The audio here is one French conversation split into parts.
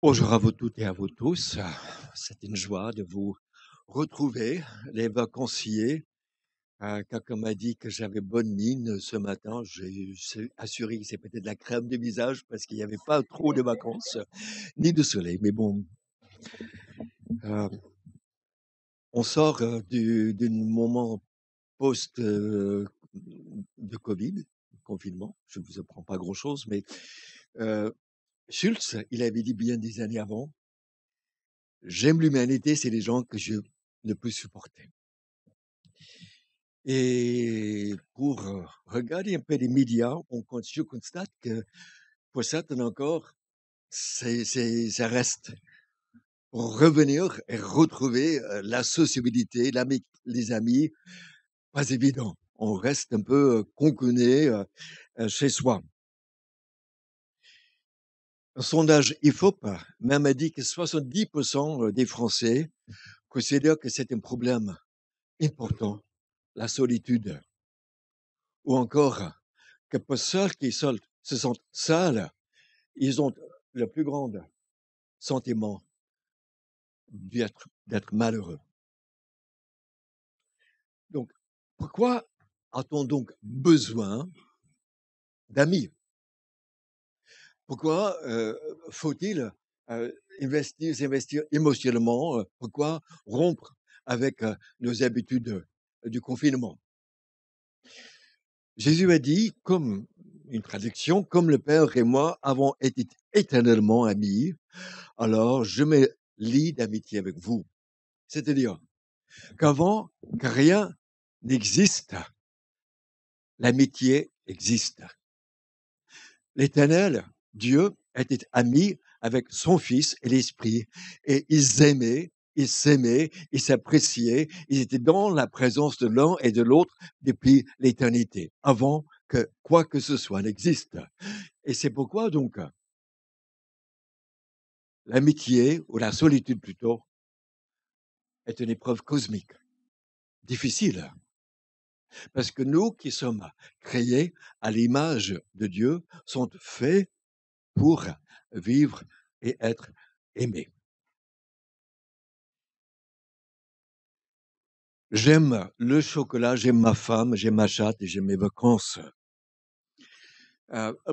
Bonjour à vous toutes et à vous tous. C'est une joie de vous retrouver, les vacanciers. Quelqu'un m'a dit que j'avais bonne mine ce matin. J'ai assuré que c'est peut-être la crème de visage parce qu'il n'y avait pas trop de vacances ni de soleil. Mais bon, euh, on sort d'un moment post de Covid, confinement. Je ne vous apprends pas grand-chose, mais euh, Schulz, il avait dit bien des années avant, j'aime l'humanité, c'est les gens que je ne peux supporter. Et pour regarder un peu les médias, je constate que pour certains encore, ça reste. Pour revenir et retrouver la sociabilité, les amis, pas évident. On reste un peu confiné chez soi. Un sondage IFOP même a dit que 70% des Français considèrent que c'est un problème important, la solitude. Ou encore, que pour ceux qui se sentent seuls, ils ont le plus grand sentiment d'être malheureux. Donc, pourquoi a-t-on donc besoin d'amis? Pourquoi faut-il euh, s'investir émotionnellement? Pourquoi rompre avec nos habitudes du confinement? Jésus a dit, comme une traduction, comme le Père et moi avons été éternellement amis, alors je me lie d'amitié avec vous. C'est-à-dire qu'avant que rien n'existe, l'amitié existe. L'Éternel, Dieu, était ami avec son Fils et l'Esprit, et ils s'aimaient, ils s'appréciaient, ils étaient dans la présence de l'un et de l'autre depuis l'éternité, avant que quoi que ce soit n'existe. Et c'est pourquoi donc l'amitié, ou la solitude plutôt, est une épreuve cosmique, difficile. Parce que nous qui sommes créés à l'image de Dieu sommes faits pour vivre et être aimés. J'aime le chocolat, j'aime ma femme, j'aime ma chatte et j'aime mes vacances.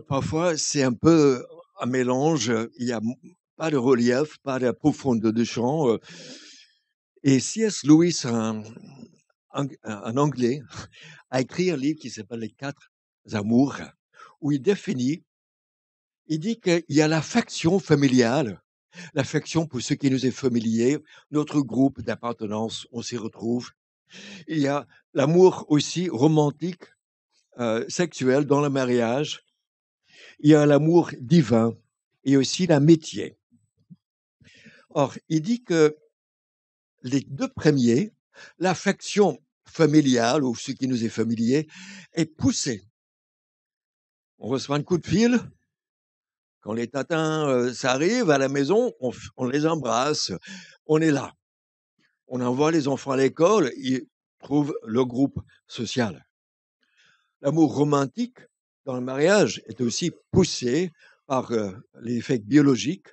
Parfois, c'est un peu un mélange. Il n'y a pas de relief, pas de profondeur de champ. Et C.S. Lewis, un Anglais, a écrit un livre qui s'appelle Les Quatre Amours, où il dit qu'il y a l'affection familiale, l'affection pour ce qui nous est familier, notre groupe d'appartenance, on s'y retrouve. Il y a l'amour aussi romantique, sexuel dans le mariage. Il y a l'amour divin et aussi l'amitié. Or, il dit que les deux premiers, l'affection familiale ou ce qui nous est familier, est poussée. On reçoit un coup de fil, quand les tatins s'arrivent à la maison, on les embrasse, on est là. On envoie les enfants à l'école, ils trouvent le groupe social. L'amour romantique dans le mariage est aussi poussé par l'effet biologique.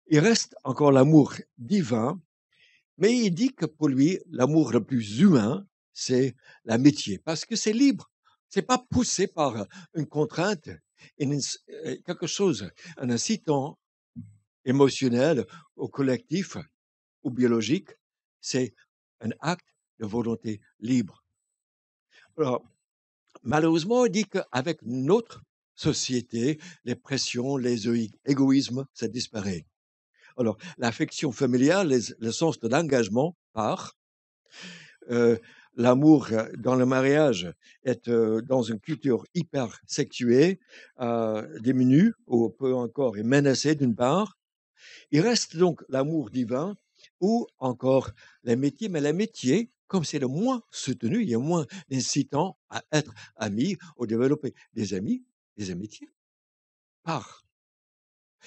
Il reste encore l'amour divin, mais il dit que pour lui, l'amour le plus humain, c'est l'amitié, parce que c'est libre. C'est pas poussé par une contrainte, quelque chose, un incitant émotionnel ou collectif ou biologique. C'est un acte de volonté libre. Alors, malheureusement, il dit qu'avec notre société, les pressions, les égoïsmes, ça disparaît. Alors, l'affection familiale, le sens de l'engagement part. Euh, L'amour dans le mariage est dans une culture hyper sexuée, diminue ou peut encore est menacée d'une part. Il reste donc l'amour divin ou encore l'amitié, mais l'amitié, comme c'est le moins soutenu, il y a moins d'incitant à être ami ou développer des amis, des amitiés, part.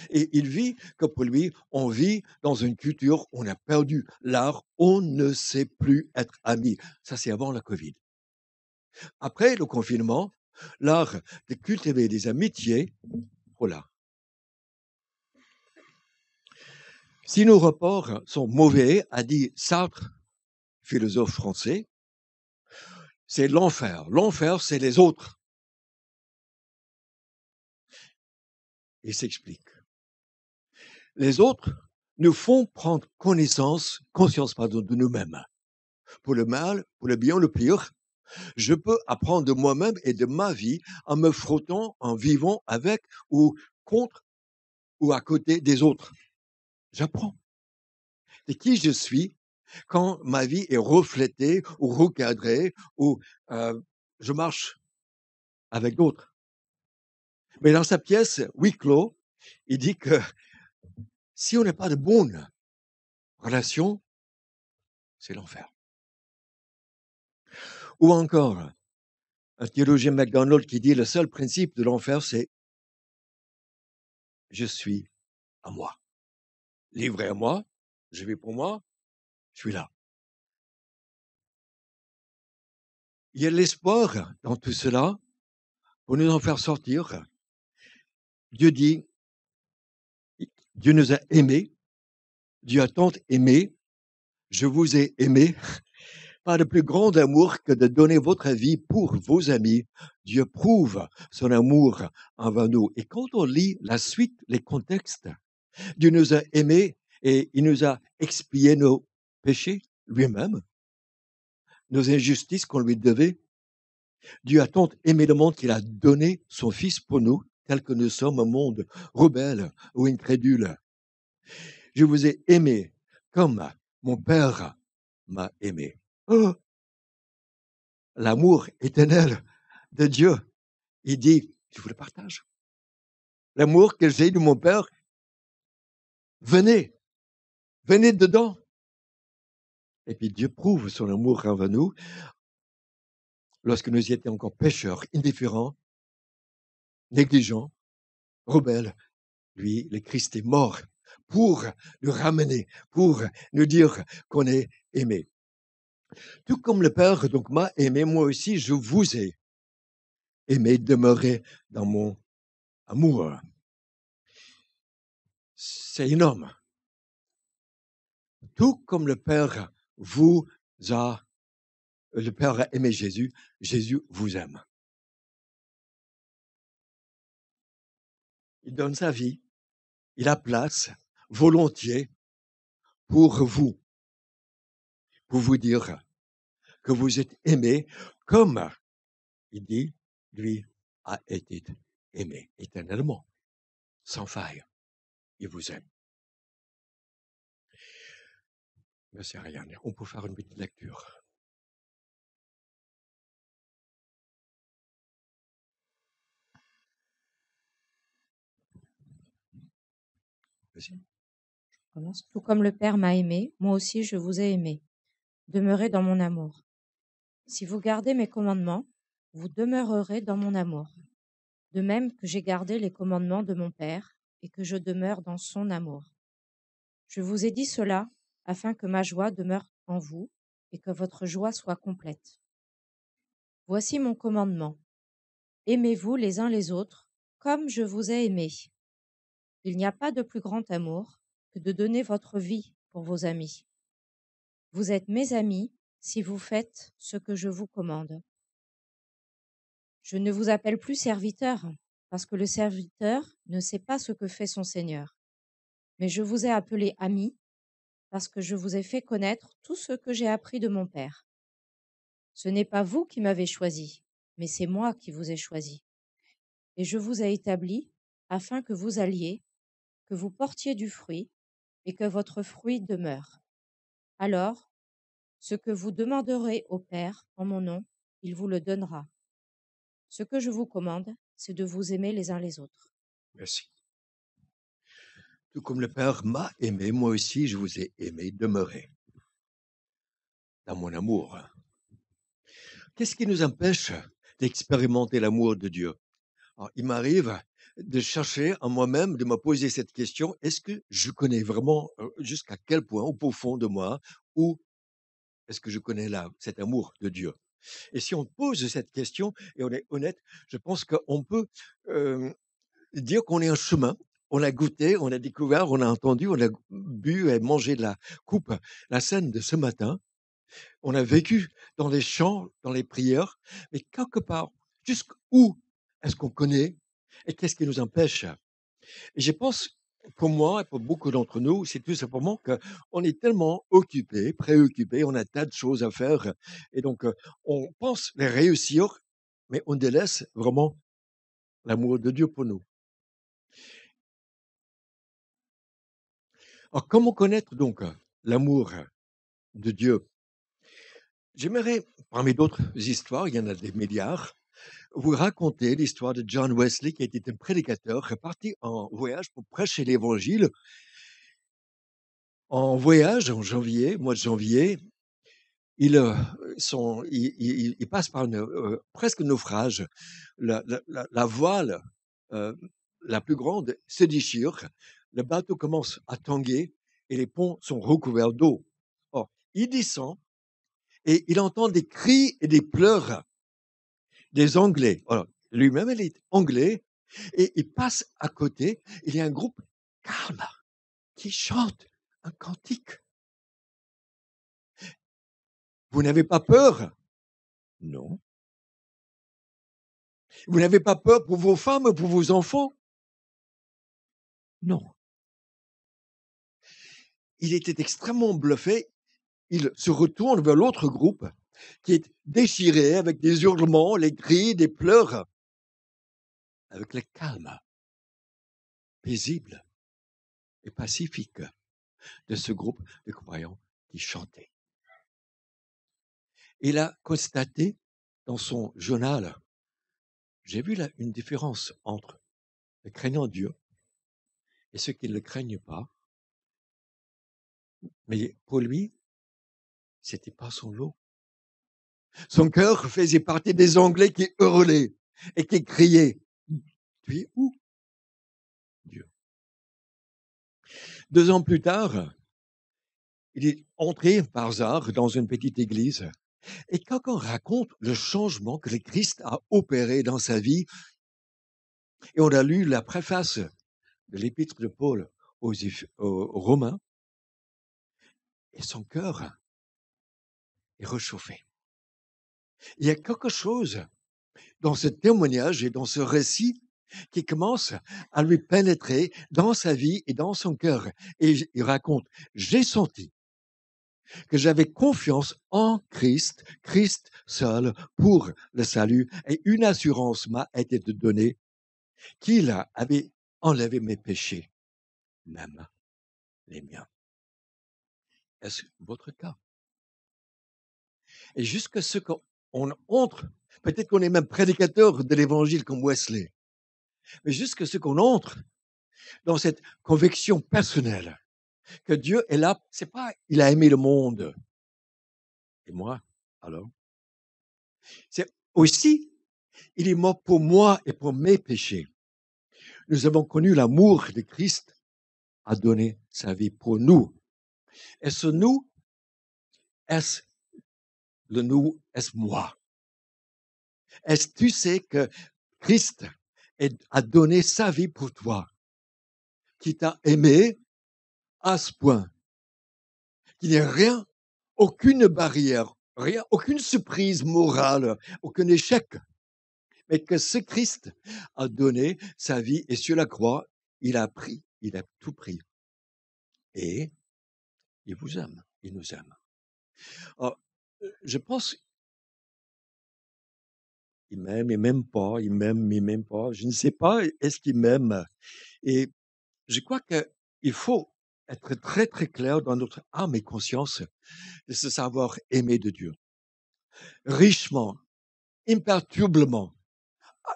Et il vit que pour lui, on vit dans une culture où on a perdu l'art, on ne sait plus être ami. Ça, c'est avant la Covid. Après le confinement, l'art de cultiver des amitiés, voilà, Si nos rapports sont mauvais, a dit Sartre, philosophe français, c'est l'enfer. L'enfer, c'est les autres. Il s'explique. Les autres nous font prendre conscience de nous-mêmes. Pour le mal, pour le bien, le pire, je peux apprendre de moi-même et de ma vie en me frottant, en vivant avec ou contre ou à côté des autres. J'apprends. Et qui je suis quand ma vie est reflétée ou recadrée ou je marche avec d'autres. Mais dans sa pièce Huis clos, il dit que si on n'a pas de bonnes relations, c'est l'enfer. Ou encore, un théologien MacDonald qui dit le seul principe de l'enfer, c'est je suis à moi. Livré à moi, je vis pour moi, je suis là. Il y a l'espoir dans tout cela pour nous en faire sortir. Dieu dit, Dieu nous a aimés, Dieu a tant aimé, je vous ai aimé, pas de plus grand amour que de donner votre vie pour vos amis. Dieu prouve son amour envers nous. Et quand on lit la suite, les contextes, Dieu nous a aimés et il nous a expié nos péchés lui-même, nos injustices qu'on lui devait. Dieu a tant aimé le monde qu'il a donné son Fils pour nous, tel que nous sommes un monde rebelle ou incrédule. Je vous ai aimé comme mon Père m'a aimé. Oh, l'amour éternel de Dieu. Il dit, je vous le partage. L'amour que j'ai de mon Père, venez dedans. Et puis Dieu prouve son amour envers nous lorsque nous étions encore pécheurs, indifférents, négligents, rebelles. Lui, le Christ est mort pour nous ramener, pour nous dire qu'on est aimé. Tout comme le Père donc m'a aimé, moi aussi je vous ai aimé, demeurez dans mon amour. C'est énorme. Tout comme le Père le Père a aimé Jésus, Jésus vous aime. Il donne sa vie, il a place, volontiers, pour vous dire que vous êtes aimé comme, il dit, lui a été aimé éternellement, sans faille. Il vous aime. Merci Ariane. On peut faire une petite lecture. Vas-y. Commence. Tout comme le Père m'a aimé, moi aussi je vous ai aimé. Demeurez dans mon amour. Si vous gardez mes commandements, vous demeurerez dans mon amour. De même que j'ai gardé les commandements de mon Père et que je demeure dans son amour. Je vous ai dit cela afin que ma joie demeure en vous et que votre joie soit complète. Voici mon commandement. Aimez-vous les uns les autres comme je vous ai aimé. Il n'y a pas de plus grand amour que de donner votre vie pour vos amis. Vous êtes mes amis si vous faites ce que je vous commande. Je ne vous appelle plus serviteur, parce que le serviteur ne sait pas ce que fait son Seigneur. Mais je vous ai appelé amis, parce que je vous ai fait connaître tout ce que j'ai appris de mon Père. Ce n'est pas vous qui m'avez choisi, mais c'est moi qui vous ai choisi. Et je vous ai établi afin que vous alliez, que vous portiez du fruit, et que votre fruit demeure. Alors, ce que vous demanderez au Père en mon nom, il vous le donnera. Ce que je vous commande, c'est de vous aimer les uns les autres. Merci. Tout comme le Père m'a aimé, moi aussi je vous ai aimé, demeurez dans mon amour. Qu'est-ce qui nous empêche d'expérimenter l'amour de Dieu? Alors, il m'arrive de chercher en moi-même, de me poser cette question, est-ce que je connais vraiment jusqu'à quel point, au profond de moi, ou est-ce que je connais cet amour de Dieu? Et si on pose cette question et on est honnête, je pense qu'on peut dire qu'on est en chemin, on a goûté, on a découvert, on a entendu, on a bu et mangé de la coupe, la scène de ce matin. On a vécu dans les chants, dans les prières, mais quelque part, jusqu'où est-ce qu'on connaît et qu'est-ce qui nous empêche? Et je pense, pour moi et pour beaucoup d'entre nous, c'est tout simplement qu'on est tellement occupés, préoccupés, on a tas de choses à faire et donc on pense les réussir, mais on délaisse vraiment l'amour de Dieu pour nous. Alors comment connaître donc l'amour de Dieu? J'aimerais, parmi d'autres histoires, il y en a des milliards, vous raconter l'histoire de John Wesley, qui était un prédicateur, parti en voyage pour prêcher l'évangile. En voyage, en janvier, mois de janvier, il, il passe par presque naufrage. La voile la plus grande se déchire, le bateau commence à tanguer et les ponts sont recouverts d'eau. Or, il descend et il entend des cris et des pleurs des Anglais. Alors, lui-même, il est anglais et il passe à côté. Il y a un groupe calme qui chante un cantique. Vous n'avez pas peur? Non. Vous n'avez pas peur pour vos femmes, pour vos enfants? Non. Il était extrêmement bluffé. Il se retourne vers l'autre groupe qui est déchiré avec des hurlements, les cris, des pleurs, avec le calme paisible et pacifique de ce groupe de croyants qui chantaient. Il a constaté dans son journal, j'ai vu là une différence entre le craignant Dieu et ceux qui ne le craignent pas. Mais pour lui, c'était pas son lot. Son cœur faisait partie des Anglais qui hurlaient et qui criaient. Tu es où, Dieu? 2 ans plus tard, il est entré par hasard dans une petite église. Et quand on raconte le changement que le Christ a opéré dans sa vie, et on a lu la préface de l'épître de Paul aux Romains, et son cœur est réchauffé. Il y a quelque chose dans ce témoignage et dans ce récit qui commence à lui pénétrer dans sa vie et dans son cœur. Et il raconte, j'ai senti que j'avais confiance en Christ, Christ seul, pour le salut, et une assurance m'a été donnée qu'il avait enlevé mes péchés, même les miens. Est-ce votre cas? Et jusqu'à ce qu'on entre, peut-être qu'on est même prédicateur de l'évangile comme Wesley, mais jusqu'à ce qu'on entre dans cette conviction personnelle que Dieu est là, c'est pas il a aimé le monde. Et moi, alors? C'est aussi, il est mort pour moi et pour mes péchés. Nous avons connu l'amour de Christ a donné sa vie pour nous. Et ce nous, est-ce le nous, est-ce moi? Est-ce que tu sais que Christ a donné sa vie pour toi, qui t'a aimé à ce point, qu'il n'y a rien, aucune barrière, rien, aucune surprise morale, aucun échec, mais que ce Christ a donné sa vie et sur la croix, il a tout pris. Et il vous aime, il nous aime. Alors, je pense, il m'aime pas, il m'aime pas, je ne sais pas, est-ce qu'il m'aime? Et je crois qu'il faut être très, très clair dans notre âme et conscience de se savoir aimer de Dieu. Richement, imperturbablement,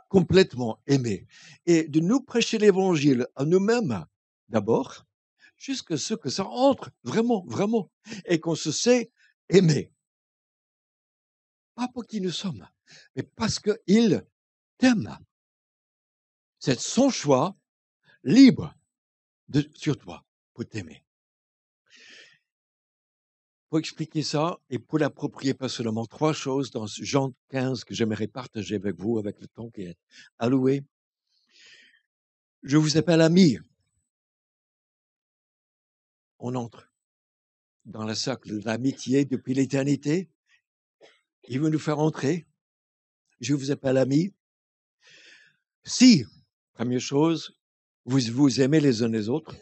complètement aimé. Et de nous prêcher l'évangile à nous-mêmes, d'abord, jusqu'à ce que ça entre vraiment, vraiment, et qu'on se sait aimer. Pas pour qui nous sommes, mais parce qu'il t'aime. C'est son choix libre sur toi pour t'aimer. Pour expliquer ça et pour l'approprier personnellement, 3 choses dans Jean 15 que j'aimerais partager avec vous avec le temps qui est alloué. Je vous appelle ami. on entre dans le cercle de l'amitié depuis l'éternité. Il veut nous faire entrer. Je vous appelle amis. Si, première chose, vous vous aimez les uns les autres,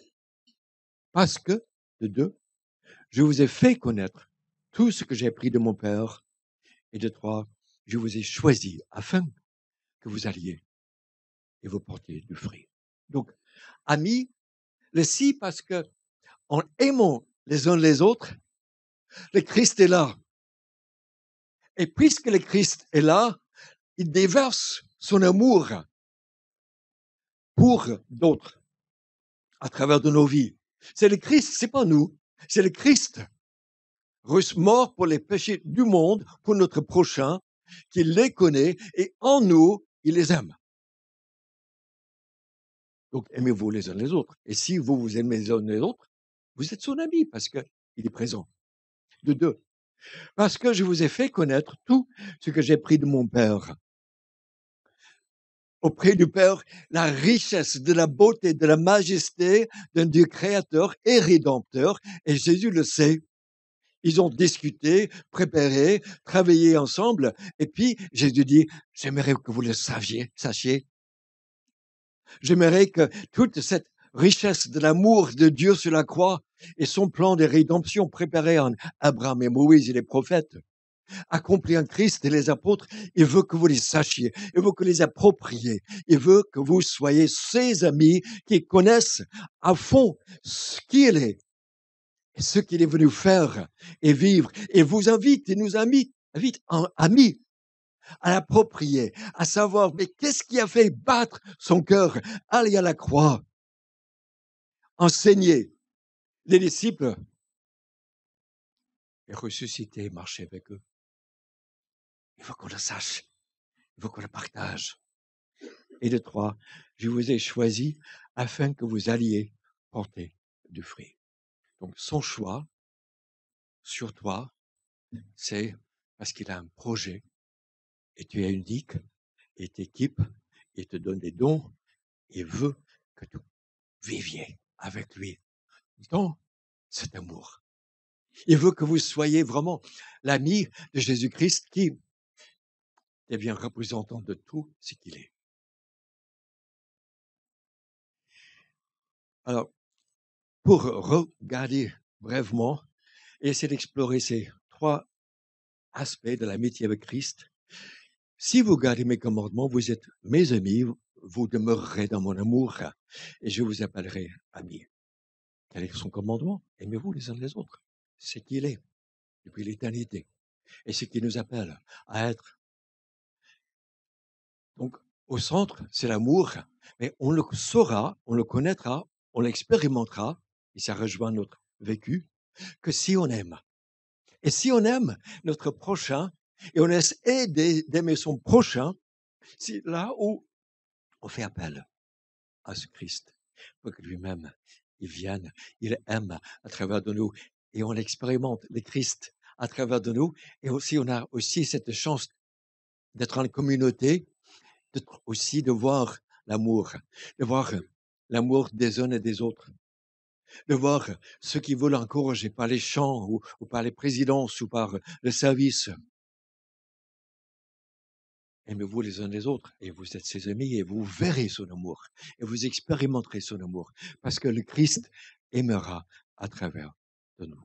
parce que, de deux, je vous ai fait connaître tout ce que j'ai appris de mon Père. Et de trois, je vous ai choisi afin que vous alliez et vous portiez du fruit. Donc, amis, le si, parce que en aimant les uns les autres, le Christ est là. Et puisque le Christ est là, il déverse son amour pour d'autres à travers de nos vies. C'est le Christ, c'est pas nous, c'est le Christ mort pour les péchés du monde, pour notre prochain, qui les connaît et en nous, il les aime. Donc, aimez-vous les uns les autres. Et si vous vous aimez les uns les autres, vous êtes son ami parce qu'il est présent. De deux, parce que je vous ai fait connaître tout ce que j'ai pris de mon Père. Auprès du Père, la richesse de la beauté, de la majesté d'un Dieu créateur et rédempteur. Et Jésus le sait. Ils ont discuté, préparé, travaillé ensemble. Et puis, Jésus dit, j'aimerais que vous le sachiez. J'aimerais que toute cette richesse de l'amour de Dieu sur la croix et son plan de rédemption préparé en Abraham et Moïse et les prophètes, accompli en Christ et les apôtres, il veut que vous les sachiez, il veut que vous les appropriez, il veut que vous soyez ses amis qui connaissent à fond ce qu'il est et ce qu'il est venu faire et vivre. Et vous invite, et nous invite en amis à l'approprier, à savoir, mais qu'est-ce qui a fait battre son cœur, aller à la croix, enseigner les disciples et ressusciter, marcher avec eux. Il faut qu'on le sache, il faut qu'on le partage. Et de trois, je vous ai choisi afin que vous alliez porter du fruit. Donc son choix sur toi, c'est parce qu'il a un projet et tu es unique et t'équipe et te donne des dons et veut que tu viviez avec lui dans cet amour. Il veut que vous soyez vraiment l'ami de Jésus-Christ qui devient représentant de tout ce qu'il est. Alors, pour regarder brièvement et essayer d'explorer ces trois aspects de l'amitié avec Christ, si vous gardez mes commandements, vous êtes mes amis, vous demeurerez dans mon amour et je vous appellerai amis. Quel est son commandement? Aimez-vous les uns les autres. C'est qui il est depuis l'éternité. Et ce qui nous appelle à être. Donc, au centre, c'est l'amour, mais on le saura, on le connaîtra, on l'expérimentera, et ça rejoint notre vécu, que si on aime. Et si on aime notre prochain, et on essaie d'aimer son prochain, c'est là où on fait appel à ce Christ, pour que lui-même, il vienne, il aime à travers de nous, et on expérimente le Christ à travers de nous, et aussi on a aussi cette chance d'être en communauté, aussi de voir l'amour des uns et des autres, de voir ceux qui veulent encourager par les chants ou par les présidences ou par le service. Aimez-vous les uns les autres et vous êtes ses amis et vous verrez son amour et vous expérimenterez son amour parce que le Christ aimera à travers de nous.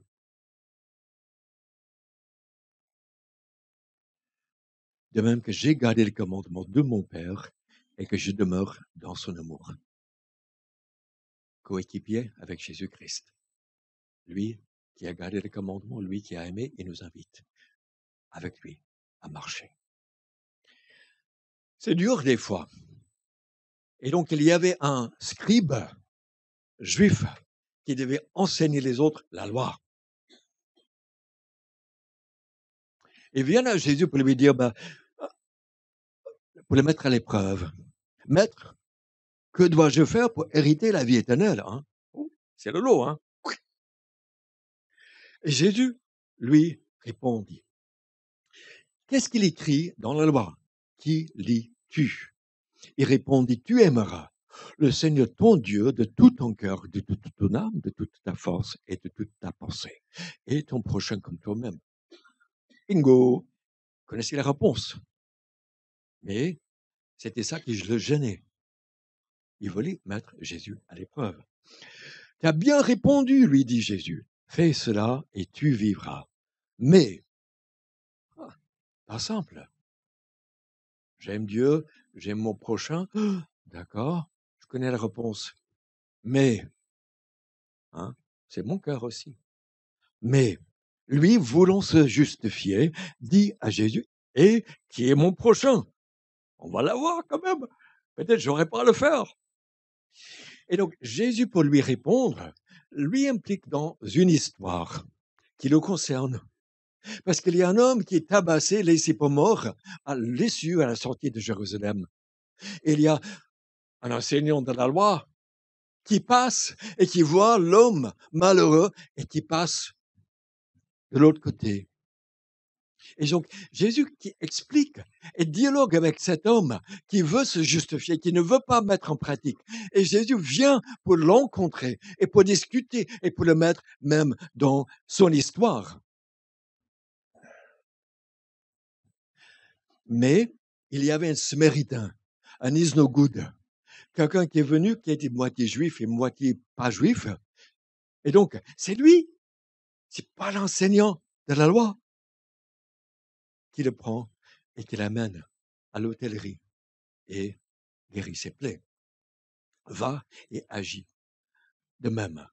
De même que j'ai gardé le commandement de mon Père et que je demeure dans son amour. Coéquipier avec Jésus-Christ. Lui qui a gardé le commandement, lui qui a aimé et nous invite avec lui à marcher. C'est dur des fois. Et donc il y avait un scribe juif qui devait enseigner les autres la loi. Il vient à Jésus pour lui dire, pour le mettre à l'épreuve. Maître, que dois-je faire pour hériter la vie éternelle? C'est le lot, hein? Et Jésus, lui, répondit. Qu'est-ce qu'il écrit dans la loi? Qui lis-tu? Il répondit, tu aimeras le Seigneur ton Dieu de tout ton cœur, de toute ton âme, de toute ta force et de toute ta pensée. Et ton prochain comme toi-même. Bingo! Vous connaissez la réponse. Mais c'était ça qui le gênait. Il voulait mettre Jésus à l'épreuve. Tu as bien répondu, lui dit Jésus. Fais cela et tu vivras. Mais, pas simple. J'aime Dieu, j'aime mon prochain. D'accord, je connais la réponse. Mais, c'est mon cœur aussi. Mais, lui, voulant se justifier, dit à Jésus, et qui est mon prochain? On va l'avoir quand même. Peut-être j'aurais pas à le faire. Et donc, Jésus, pour lui répondre, lui implique dans une histoire qui le concerne. Parce qu'il y a un homme qui est tabassé, laissé pour mort, à l'issue, à la sortie de Jérusalem. Et il y a un enseignant de la loi qui passe et qui voit l'homme malheureux et qui passe de l'autre côté. Et donc, Jésus qui explique et dialogue avec cet homme qui veut se justifier, qui ne veut pas mettre en pratique. Et Jésus vient pour l'encontrer et pour discuter et pour le mettre même dans son histoire. Mais il y avait un Samaritain, un Isnogoud, quelqu'un qui est venu, qui était moitié juif et moitié pas juif. Et donc, c'est lui, c'est pas l'enseignant de la loi, qui le prend et qui l'amène à l'hôtellerie et guérit ses plaies. Va et agit de même.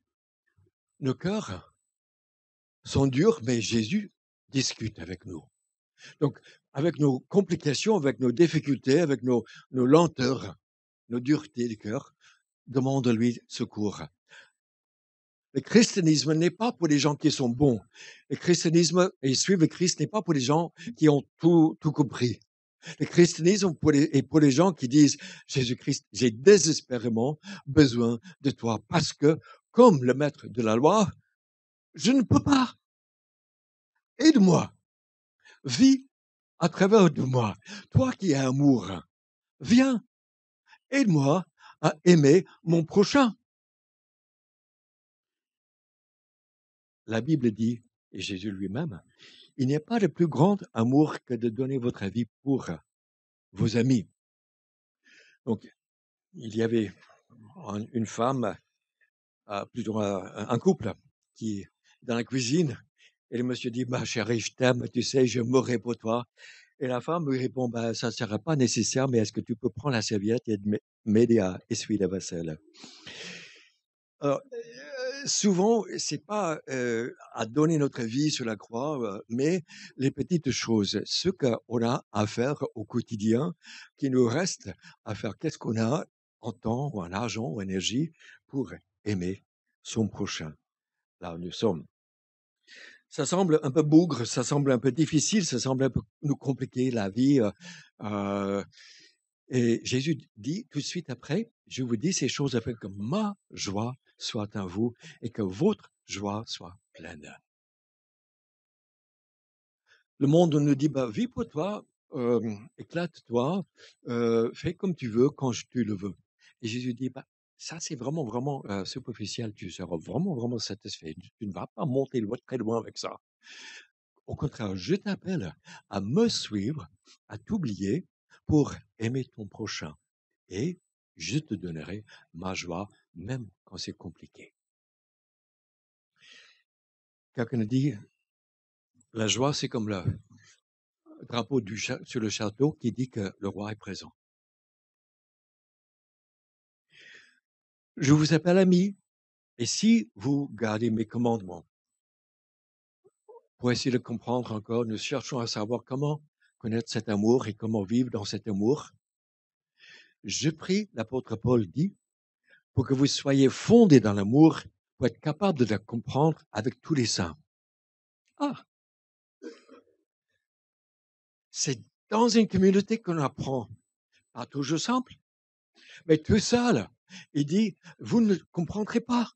Nos cœurs sont durs, mais Jésus discute avec nous. Donc, avec nos complications, avec nos difficultés, avec nos lenteurs, nos duretés de cœur, demande-lui secours. Le christianisme n'est pas pour les gens qui sont bons. Le christianisme, et suivre le Christ n'est pas pour les gens qui ont tout compris. Le christianisme est pour les gens qui disent, Jésus-Christ, j'ai désespérément besoin de toi parce que, comme le maître de la loi, je ne peux pas. Aide-moi. Vis à travers de moi. Toi qui es amour, viens. Aide-moi à aimer mon prochain. La Bible dit, et Jésus lui-même, il n'y a pas de plus grand amour que de donner votre vie pour vos amis. Donc, il y avait une femme, plutôt un couple, qui dans la cuisine, et le monsieur dit, ma chérie, je t'aime, tu sais, je mourrai pour toi. Et la femme lui répond, ça ne sera pas nécessaire, mais est-ce que tu peux prendre la serviette et m'aider à essuyer la vaisselle? Alors, souvent, c'est pas à donner notre vie sur la croix, mais les petites choses, ce qu'on a à faire au quotidien, qui nous reste à faire. Qu'est-ce qu'on a en temps, ou en argent, ou en énergie pour aimer son prochain? Là où nous sommes. Ça semble un peu bougre, ça semble un peu difficile, ça semble un peu nous compliquer la vie. Et Jésus dit tout de suite après, je vous dis ces choses afin que ma joie soit en vous et que votre joie soit pleine. Le monde nous dit, vis pour toi, éclate-toi, fais comme tu veux quand tu le veux. Et Jésus dit, ça c'est vraiment, vraiment superficiel, tu seras vraiment, vraiment satisfait. Tu ne vas pas monter très loin avec ça. Au contraire, je t'appelle à me suivre, à t'oublier pour aimer ton prochain. Et je te donnerai ma joie, même quand c'est compliqué. Quelqu'un a dit, la joie, c'est comme le drapeau sur le château qui dit que le roi est présent. Je vous appelle ami, et si vous gardez mes commandements, pour essayer de comprendre encore, nous cherchons à savoir comment connaître cet amour et comment vivre dans cet amour. Je prie, l'apôtre Paul dit, pour que vous soyez fondés dans l'amour, pour être capable de le comprendre avec tous les saints. C'est dans une communauté qu'on apprend. Pas toujours simple, mais tout seul. Il dit, vous ne comprendrez pas.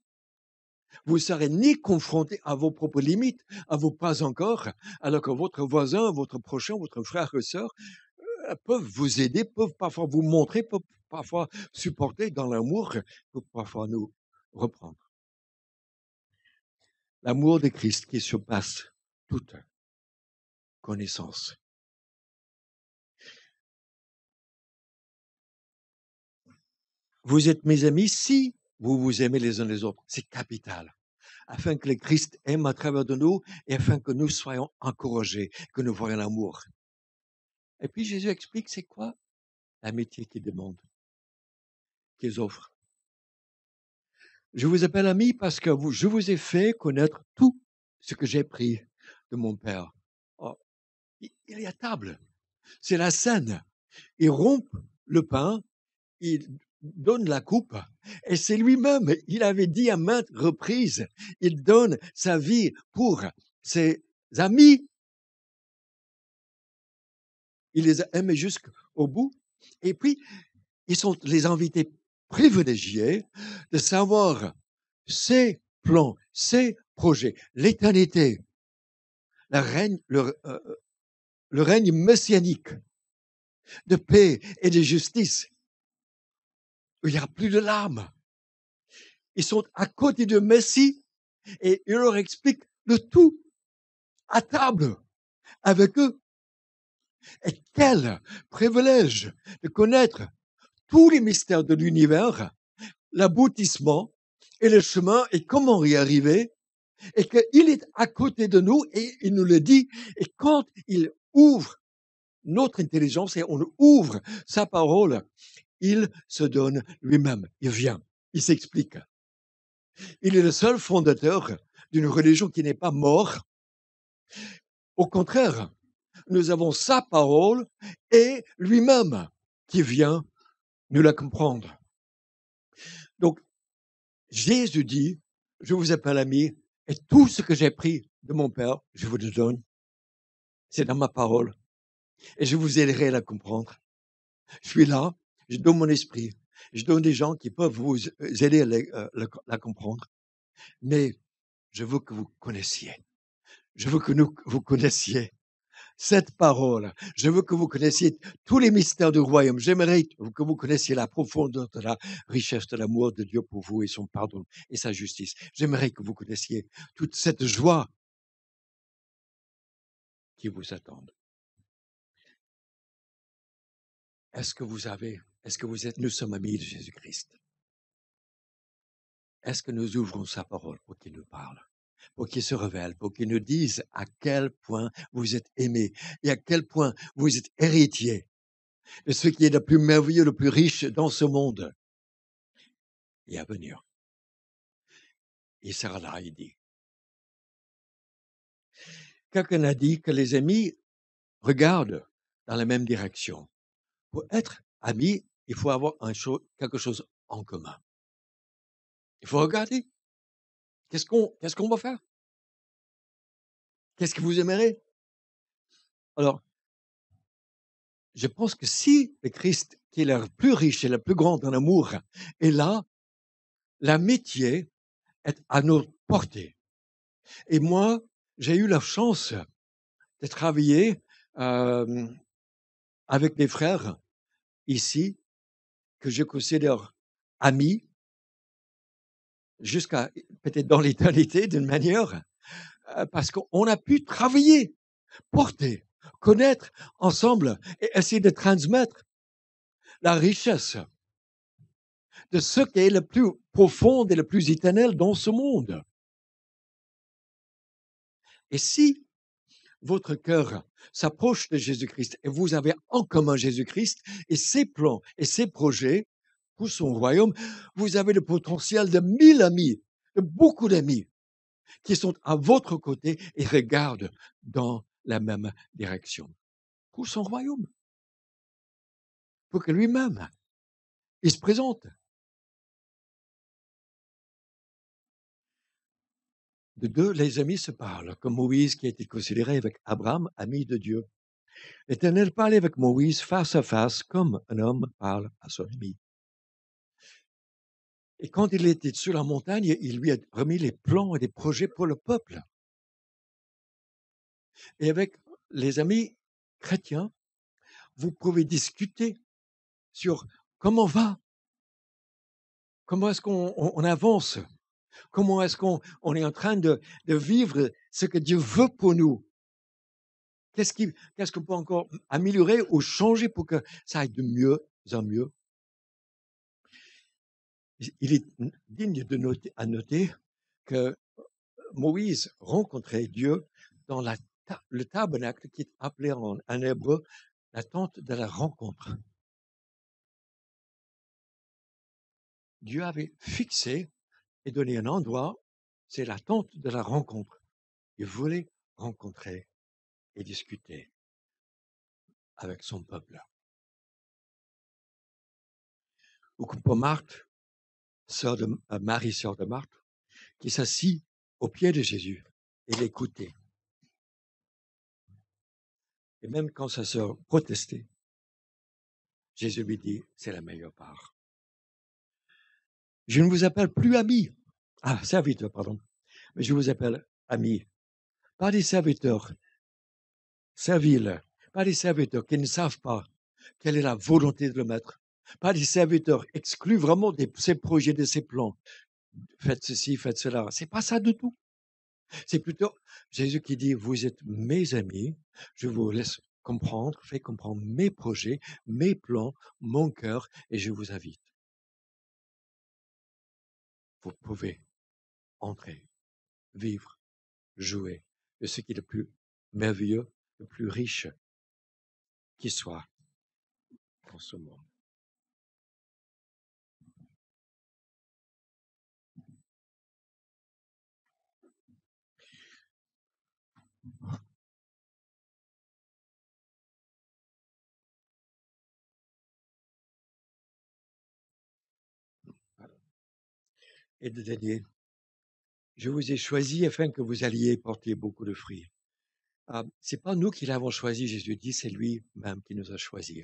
Vous serez ni confronté à vos propres limites, à vos pas encore, alors que votre voisin, votre prochain, votre frère ou sœur peuvent vous aider, peuvent parfois vous montrer, peuvent parfois supporter dans l'amour, peuvent parfois nous reprendre. L'amour de Christ qui surpasse toute connaissance. Vous êtes mes amis si vous vous aimez les uns les autres. C'est capital. Afin que le Christ aime à travers de nous et afin que nous soyons encouragés, que nous voyons l'amour. Et puis Jésus explique c'est quoi l'amitié qu'il demande, qu'il offre. Je vous appelle ami parce que je vous ai fait connaître tout ce que j'ai pris de mon Père. Oh, il est à table. C'est la scène. Il rompt le pain, il donne la coupe, et c'est lui-même, il avait dit à maintes reprises, il donne sa vie pour ses amis. Il les a aimés jusqu'au bout. Et puis, ils sont les invités privilégiés de savoir ses plans, ses projets, l'éternité, le règne messianique de paix et de justice, où il n'y a plus de larmes. Ils sont à côté de Messie et il leur explique le tout à table avec eux. Et quel privilège de connaître tous les mystères de l'univers, l'aboutissement et le chemin et comment y arriver, et qu'il est à côté de nous et il nous le dit. Et quand il ouvre notre intelligence et on ouvre sa parole, il se donne lui-même. Il vient, il s'explique. Il est le seul fondateur d'une religion qui n'est pas morte. Au contraire, nous avons sa parole et lui-même qui vient nous la comprendre. Donc, Jésus dit, je vous appelle ami, et tout ce que j'ai pris de mon Père, je vous le donne. C'est dans ma parole. Et je vous aiderai à la comprendre. Je suis là, je donne mon esprit. Je donne des gens qui peuvent vous aider à la comprendre. Mais je veux que vous connaissiez. Je veux que vous connaissiez cette parole. Je veux que vous connaissiez tous les mystères du royaume. J'aimerais que vous connaissiez la profondeur de la richesse de l'amour de Dieu pour vous et son pardon et sa justice. J'aimerais que vous connaissiez toute cette joie qui vous attend. Est-ce que nous sommes amis de Jésus-Christ? Est-ce que nous ouvrons sa parole pour qu'il nous parle, pour qu'il se révèle, pour qu'il nous dise à quel point vous êtes aimés et à quel point vous êtes héritiers de ce qui est le plus merveilleux, le plus riche dans ce monde et à venir. Il sera là, il dit. Quelqu'un a dit que les amis regardent dans la même direction. Pour être amis, il faut avoir quelque chose en commun. Il faut regarder. Qu'est-ce qu'on va faire? Qu'est-ce que vous aimeriez? Alors, je pense que si le Christ, qui est le plus riche et le plus grand en amour, est là, l'amitié est à notre portée. Et moi, j'ai eu la chance de travailler avec des frères ici que je considère amis jusqu'à peut-être dans l'éternité d'une manière, parce qu'on a pu travailler, porter, connaître ensemble et essayer de transmettre la richesse de ce qui est le plus profond et le plus éternel dans ce monde. Et si votre cœur s'approche de Jésus-Christ et vous avez en commun Jésus-Christ et ses plans et ses projets pour son royaume, vous avez le potentiel de 1000 amis, de beaucoup d'amis qui sont à votre côté et regardent dans la même direction pour son royaume. Pour que lui-même, il se présente. De deux, les amis se parlent, comme Moïse qui a été considéré avec Abraham, ami de Dieu. L'Éternel parlait avec Moïse face à face, comme un homme parle à son ami. Et quand il était sur la montagne, il lui a remis les plans et les projets pour le peuple. Et avec les amis chrétiens, vous pouvez discuter sur comment va, comment est-ce qu'on avance, comment est-ce qu'on est en train de vivre ce que Dieu veut pour nous. Qu'est-ce qu'on peut encore améliorer ou changer pour que ça aille de mieux en mieux? Il est digne de noter que Moïse rencontrait Dieu dans le tabernacle qui est appelé en hébreu la tente de la rencontre. Dieu avait fixé et donné un endroit, c'est la tente de la rencontre. Il voulait rencontrer et discuter avec son peuple. Ou pour Marthe, Marie, sœur de Marthe, qui s'assit au pied de Jésus et l'écoutait. Et même quand sa sœur protestait, Jésus lui dit, c'est la meilleure part. Je ne vous appelle plus ami, serviteur, pardon, mais je vous appelle ami. Pas des serviteurs serviles, pas des serviteurs qui ne savent pas quelle est la volonté de le maître, pas des serviteurs exclus vraiment de ses projets, de ses plans. Faites ceci, faites cela. C'est pas ça du tout. C'est plutôt Jésus qui dit, vous êtes mes amis, je vous laisse comprendre, fais comprendre mes projets, mes plans, mon cœur, et je vous invite. Vous pouvez entrer, vivre, jouer de ce qui est le plus merveilleux, le plus riche qui soit dans ce monde. Et de dire, je vous ai choisi afin que vous alliez porter beaucoup de fruits. C'est pas nous qui l'avons choisi, Jésus dit, c'est lui-même qui nous a choisis.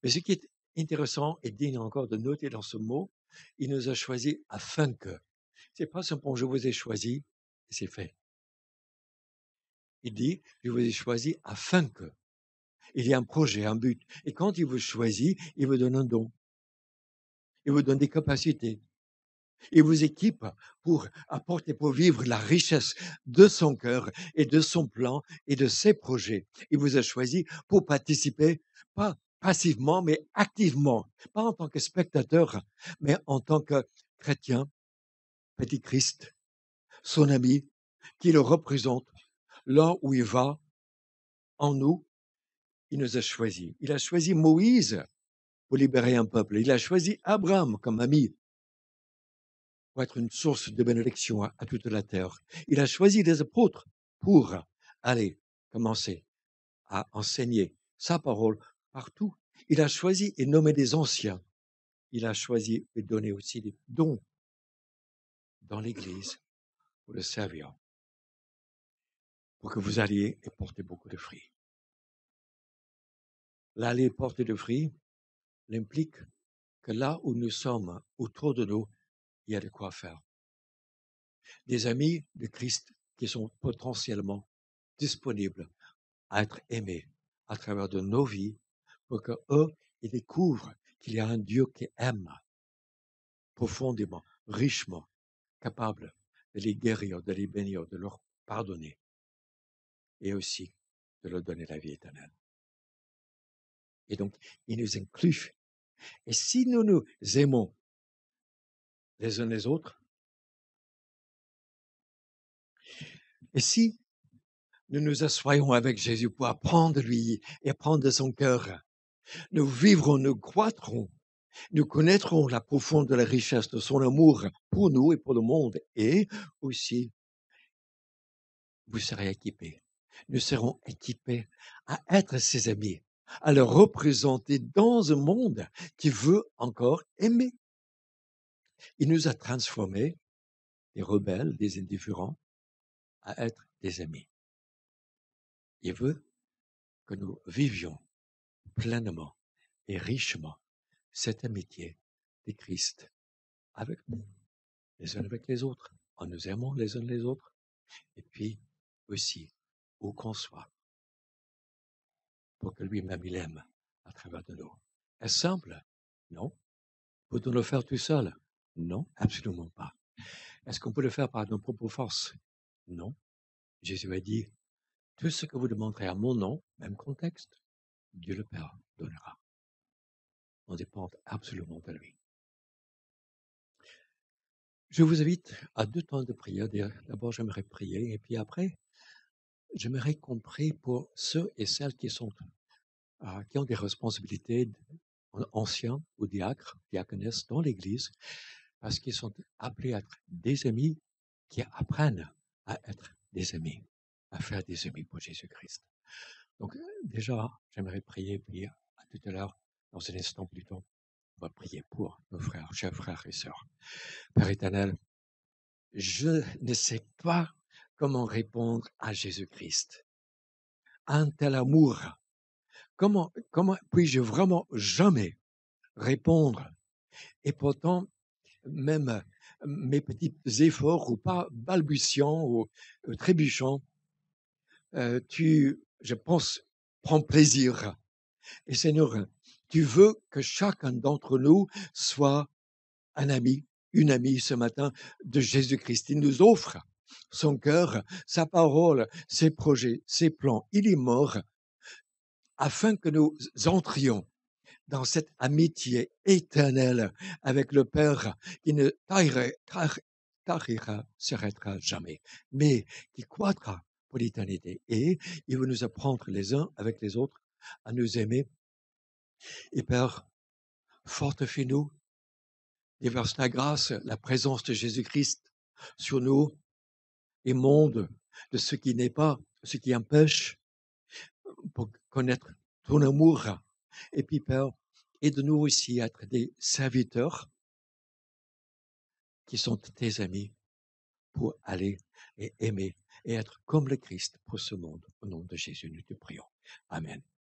Mais ce qui est intéressant et digne encore de noter dans ce mot, il nous a choisis afin que. C'est pas simplement je vous ai choisi et c'est fait. Il dit, je vous ai choisi afin que. Il y a un projet, un but. Et quand il vous choisit, il vous donne un don. Il vous donne des capacités. Il vous équipe pour apporter, pour vivre la richesse de son cœur et de son plan et de ses projets. Il vous a choisi pour participer, pas passivement, mais activement, pas en tant que spectateur, mais en tant que chrétien, petit Christ, son ami, qui le représente là où il va, en nous. Il nous a choisis. Il a choisi Moïse pour libérer un peuple. Il a choisi Abraham comme ami, pour être une source de bénédiction à toute la terre. Il a choisi des apôtres pour aller commencer à enseigner sa parole partout. Il a choisi et nommé des anciens. Il a choisi et donné aussi des dons dans l'Église pour le servir, pour que vous alliez et porter beaucoup de fruits. L'aller porter de fruits implique que là où nous sommes, autour de nous, il y a de quoi faire. Des amis de Christ qui sont potentiellement disponibles à être aimés à travers de nos vies pour qu'eux, ils découvrent qu'il y a un Dieu qui aime profondément, richement, capable de les guérir, de les bénir, de leur pardonner et aussi de leur donner la vie éternelle. Et donc, il nous inclut. Et si nous nous aimons les uns les autres, et si nous nous assoyons avec Jésus pour apprendre de lui et apprendre de son cœur, nous vivrons, nous croîtrons, nous connaîtrons la profonde de la richesse de son amour pour nous et pour le monde. Et aussi, vous serez équipés. Nous serons équipés à être ses amis, à le représenter dans un monde qui veut encore aimer. Il nous a transformés, des rebelles, des indifférents, à être des amis. Il veut que nous vivions pleinement et richement cette amitié de Christ avec nous, les uns avec les autres, en nous aimant les uns les autres, et puis aussi où qu'on soit, pour que lui-même il aime à à travers de nous. Est-ce simple? Non. Peut-on le faire tout seul? Non, absolument pas. Est-ce qu'on peut le faire par nos propres forces? Non. Jésus a dit, tout ce que vous demanderez à mon nom, même contexte, Dieu le Père donnera. On dépend absolument de lui. Je vous invite à 2 temps de prière. D'abord, j'aimerais prier et puis après, j'aimerais qu'on prie pour ceux et celles qui ont des responsabilités anciens ou diacres, diaconesses dans l'Église, parce qu'ils sont appelés à être des amis qui apprennent à être des amis, à faire des amis pour Jésus-Christ. Donc, déjà, j'aimerais prier, puis à tout à l'heure, dans un instant plus tôt, on va prier pour nos frères, chers frères et sœurs. Père éternel, je ne sais pas comment répondre à Jésus-Christ. Un tel amour, comment puis-je vraiment jamais répondre? Et pourtant, même mes petits efforts ou pas balbutiants ou trébuchants, je pense, prends plaisir. Et Seigneur, tu veux que chacun d'entre nous soit un ami, une amie ce matin de Jésus-Christ. Il nous offre son cœur, sa parole, ses projets, ses plans. Il est mort afin que nous entrions dans cette amitié éternelle avec le Père qui ne s'arrêtera jamais, mais qui croîtra pour l'éternité. Et il veut nous apprendre les uns avec les autres à nous aimer. Et Père, fortifie-nous, déverse ta grâce, la présence de Jésus-Christ sur nous, et monde de ce qui n'est pas, ce qui empêche, pour connaître ton amour. Et puis, Père, aide-nous aussi à être des serviteurs qui sont tes amis pour aller et aimer et être comme le Christ pour ce monde. Au nom de Jésus, nous te prions. Amen.